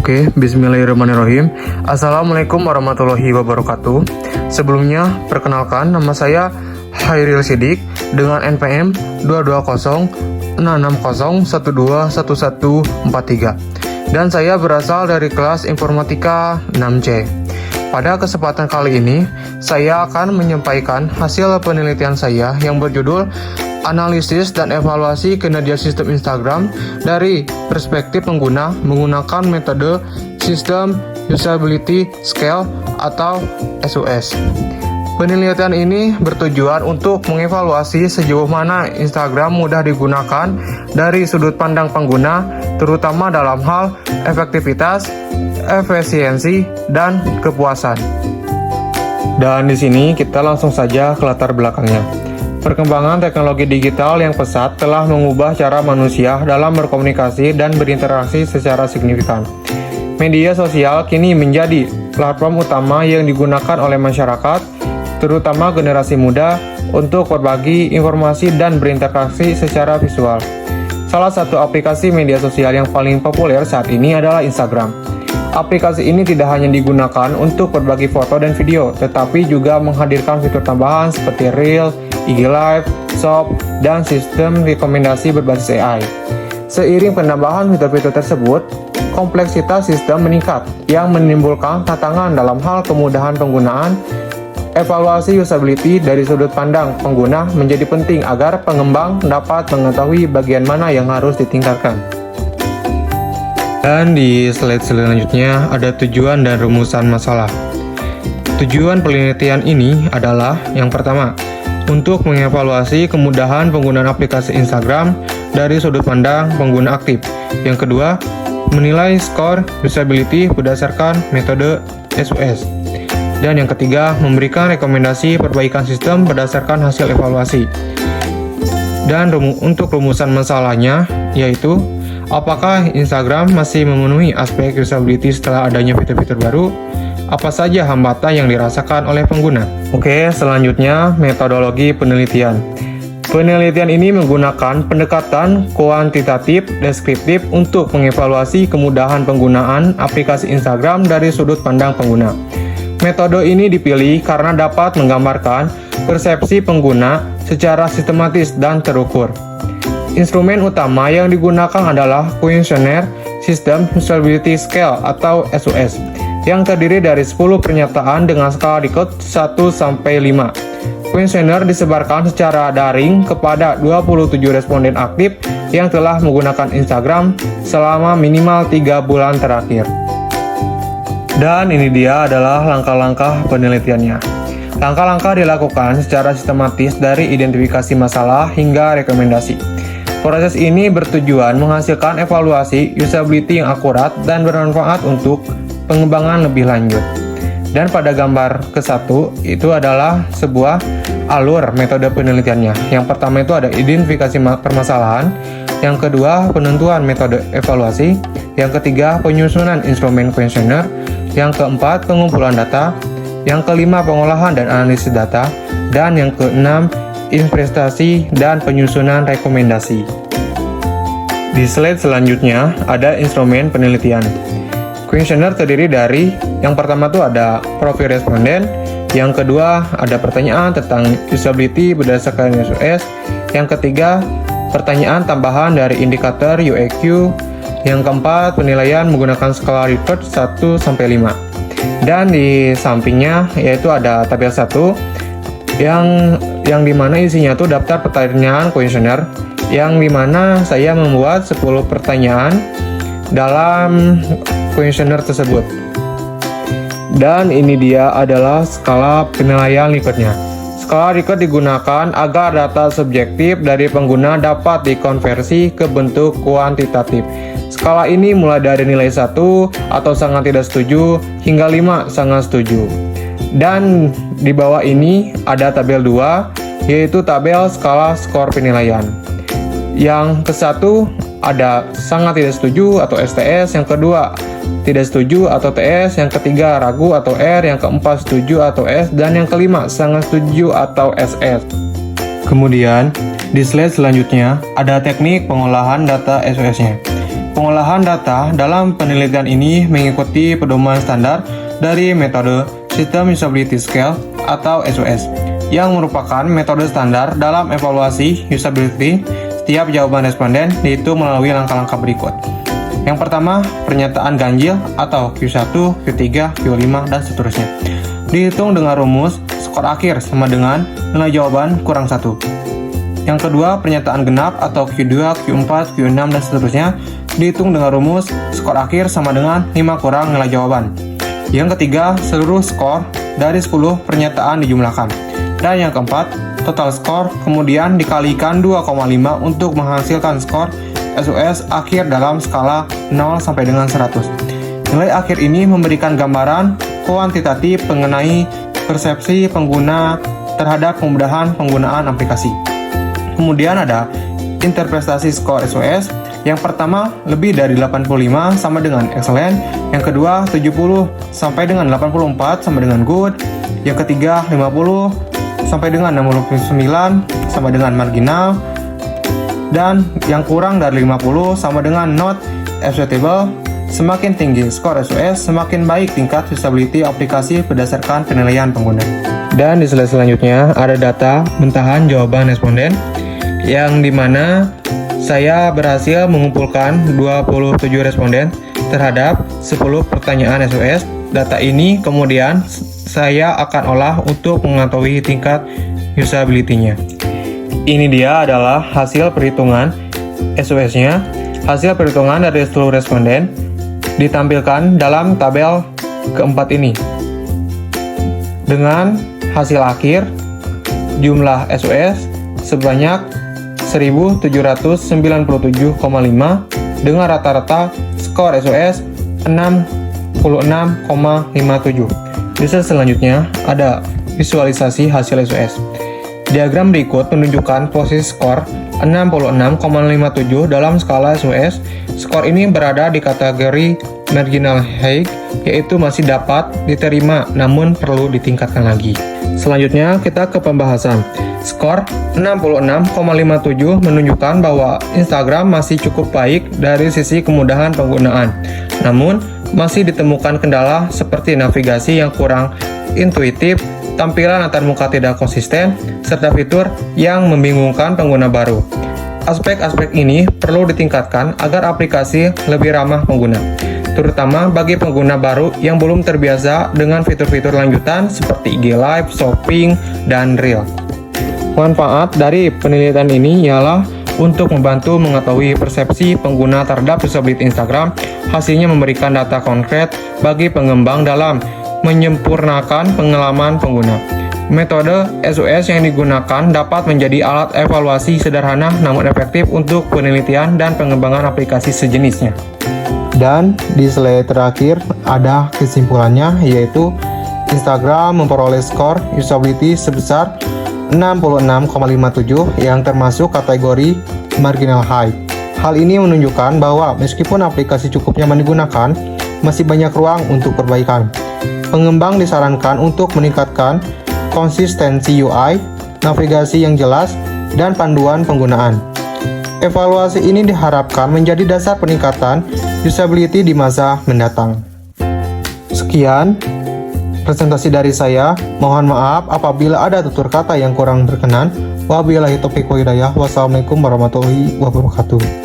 Oke, bismillahirrahmanirrahim. Assalamualaikum warahmatullahi wabarakatuh. Sebelumnya, perkenalkan nama saya Hairil Sidik dengan NPM 2206601211143 dan saya berasal dari kelas Informatika 6C. Pada kesempatan kali ini, saya akan menyampaikan hasil penelitian saya yang berjudul Analisis dan Evaluasi Kinerja Sistem Instagram dari Perspektif Pengguna menggunakan metode System Usability Scale atau SUS. Penelitian ini bertujuan untuk mengevaluasi sejauh mana Instagram mudah digunakan dari sudut pandang pengguna, terutama dalam hal efektivitas, efisiensi, dan kepuasan. Dan di sini kita langsung saja ke latar belakangnya. Perkembangan teknologi digital yang pesat telah mengubah cara manusia dalam berkomunikasi dan berinteraksi secara signifikan. Media sosial kini menjadi platform utama yang digunakan oleh masyarakat, terutama generasi muda, untuk berbagi informasi dan berinteraksi secara visual. Salah satu aplikasi media sosial yang paling populer saat ini adalah Instagram. Aplikasi ini tidak hanya digunakan untuk berbagi foto dan video, tetapi juga menghadirkan fitur tambahan seperti Reel, IG Live, Shop, dan sistem rekomendasi berbasis AI. Seiring penambahan fitur-fitur tersebut, kompleksitas sistem meningkat, yang menimbulkan tantangan dalam hal kemudahan penggunaan. Evaluasi usability dari sudut pandang pengguna menjadi penting agar pengembang dapat mengetahui bagian mana yang harus ditingkatkan. Dan di slide selanjutnya ada tujuan dan rumusan masalah. Tujuan penelitian ini adalah yang pertama, untuk mengevaluasi kemudahan penggunaan aplikasi Instagram dari sudut pandang pengguna aktif. Yang kedua, menilai skor usability berdasarkan metode SUS. Dan yang ketiga, memberikan rekomendasi perbaikan sistem berdasarkan hasil evaluasi. Dan untuk rumusan masalahnya, yaitu apakah Instagram masih memenuhi aspek usability setelah adanya fitur-fitur baru? Apa saja hambatan yang dirasakan oleh pengguna? Oke, selanjutnya metodologi penelitian. Penelitian ini menggunakan pendekatan kuantitatif deskriptif untuk mengevaluasi kemudahan penggunaan aplikasi Instagram dari sudut pandang pengguna. Metode ini dipilih karena dapat menggambarkan persepsi pengguna secara sistematis dan terukur. Instrumen utama yang digunakan adalah Kuesioner System Usability Scale atau SUS, yang terdiri dari 10 pernyataan dengan skala Likert 1-5. Kuesioner disebarkan secara daring kepada 27 responden aktif yang telah menggunakan Instagram selama minimal 3 bulan terakhir. Dan ini dia adalah langkah-langkah penelitiannya. Langkah-langkah dilakukan secara sistematis dari identifikasi masalah hingga rekomendasi. Proses ini bertujuan menghasilkan evaluasi usability yang akurat dan bermanfaat untuk pengembangan lebih lanjut. Dan pada gambar ke-1 itu adalah sebuah alur metode penelitiannya. Yang pertama itu ada identifikasi permasalahan, yang kedua penentuan metode evaluasi, yang ketiga penyusunan instrumen kuesioner, yang keempat pengumpulan data, yang kelima pengolahan dan analisis data, dan yang keenam investasi dan penyusunan rekomendasi. Di slide selanjutnya ada instrumen penelitian. Kuesioner terdiri dari yang pertama tuh ada profil responden, yang kedua ada pertanyaan tentang usability berdasarkan SUS, yang ketiga pertanyaan tambahan dari indikator UEQ, yang keempat penilaian menggunakan skala Likert 1-5. Dan di sampingnya yaitu ada tabel 1 yang dimana isinya tuh daftar pertanyaan kuesioner, yang dimana saya membuat 10 pertanyaan dalam kuesioner tersebut. Dan ini dia adalah skala penilaian Likertnya. Skala Likert digunakan agar data subjektif dari pengguna dapat dikonversi ke bentuk kuantitatif. Skala ini mulai dari nilai 1 atau sangat tidak setuju hingga 5 sangat setuju. Dan di bawah ini ada tabel 2, yaitu tabel skala skor penilaian. Yang ke-1 ada sangat tidak setuju atau STS, yang kedua tidak setuju atau TS, yang ketiga ragu atau R, yang keempat setuju atau S, dan yang kelima sangat setuju atau SS. Kemudian di slide selanjutnya ada teknik pengolahan data SUS-nya. Pengolahan data dalam penelitian ini mengikuti pedoman standar dari metode System Usability Scale atau SUS, yang merupakan metode standar dalam evaluasi usability. Setiap jawaban responden dihitung melalui langkah-langkah berikut. Yang pertama, pernyataan ganjil atau Q1, Q3, Q5, dan seterusnya. Dihitung dengan rumus skor akhir sama dengan nilai jawaban kurang 1. Yang kedua, pernyataan genap atau Q2, Q4, Q6, dan seterusnya. Dihitung dengan rumus skor akhir sama dengan 5 kurang nilai jawaban. Yang ketiga, seluruh skor dari 10 pernyataan dijumlahkan. Dan yang keempat, total skor kemudian dikalikan 2,5 untuk menghasilkan skor SUS akhir dalam skala 0 sampai dengan 100. Nilai akhir ini memberikan gambaran kuantitatif mengenai persepsi pengguna terhadap kemudahan penggunaan aplikasi. Kemudian ada interpretasi skor SUS. Yang pertama, lebih dari 85 sama dengan excellent. Yang kedua, 70 sampai dengan 84 sama dengan good. Yang ketiga, 50 sampai dengan 69 sama dengan marginal. Dan yang kurang dari 50 sama dengan not acceptable. Semakin tinggi skor SUS, semakin baik tingkat usability aplikasi berdasarkan penilaian pengguna. Dan di slide selanjutnya ada data bentahan jawaban responden, yang dimana saya berhasil mengumpulkan 27 responden terhadap 10 pertanyaan SUS. Data ini kemudian saya akan olah untuk mengetahui tingkat usability-nya. Ini dia adalah hasil perhitungan SUS-nya. Hasil perhitungan dari seluruh responden ditampilkan dalam tabel keempat ini. Dengan hasil akhir jumlah SUS sebanyak 1797,5 dengan rata-rata skor SUS 66,57. Di slide selanjutnya ada visualisasi hasil SUS. Diagram berikut menunjukkan posisi skor 66,57 dalam skala SUS. Skor ini berada di kategori marginal high, yaitu masih dapat diterima namun perlu ditingkatkan lagi. Selanjutnya kita ke pembahasan. Skor 66,57 menunjukkan bahwa Instagram masih cukup baik dari sisi kemudahan penggunaan. Namun, masih ditemukan kendala seperti navigasi yang kurang intuitif, tampilan antarmuka tidak konsisten, serta fitur yang membingungkan pengguna baru. Aspek-aspek ini perlu ditingkatkan agar aplikasi lebih ramah pengguna, terutama bagi pengguna baru yang belum terbiasa dengan fitur-fitur lanjutan seperti IG Live, Shopping, dan Reel. Manfaat dari penelitian ini ialah untuk membantu mengetahui persepsi pengguna terhadap usability Instagram. Hasilnya memberikan data konkret bagi pengembang dalam menyempurnakan pengalaman pengguna. Metode SUS yang digunakan dapat menjadi alat evaluasi sederhana namun efektif untuk penelitian dan pengembangan aplikasi sejenisnya. Dan di slide terakhir ada kesimpulannya, yaitu Instagram memperoleh skor usability sebesar 66,57 yang termasuk kategori marginal high. Hal ini menunjukkan bahwa meskipun aplikasi cukup nyaman digunakan, masih banyak ruang untuk perbaikan. Pengembang disarankan untuk meningkatkan konsistensi UI, navigasi yang jelas, dan panduan penggunaan. Evaluasi ini diharapkan menjadi dasar peningkatan usability di masa mendatang. Sekian presentasi dari saya. Mohon maaf apabila ada tutur kata yang kurang berkenan. Wabillahi taufiq wal hidayah. Wassalamualaikum warahmatullahi wabarakatuh.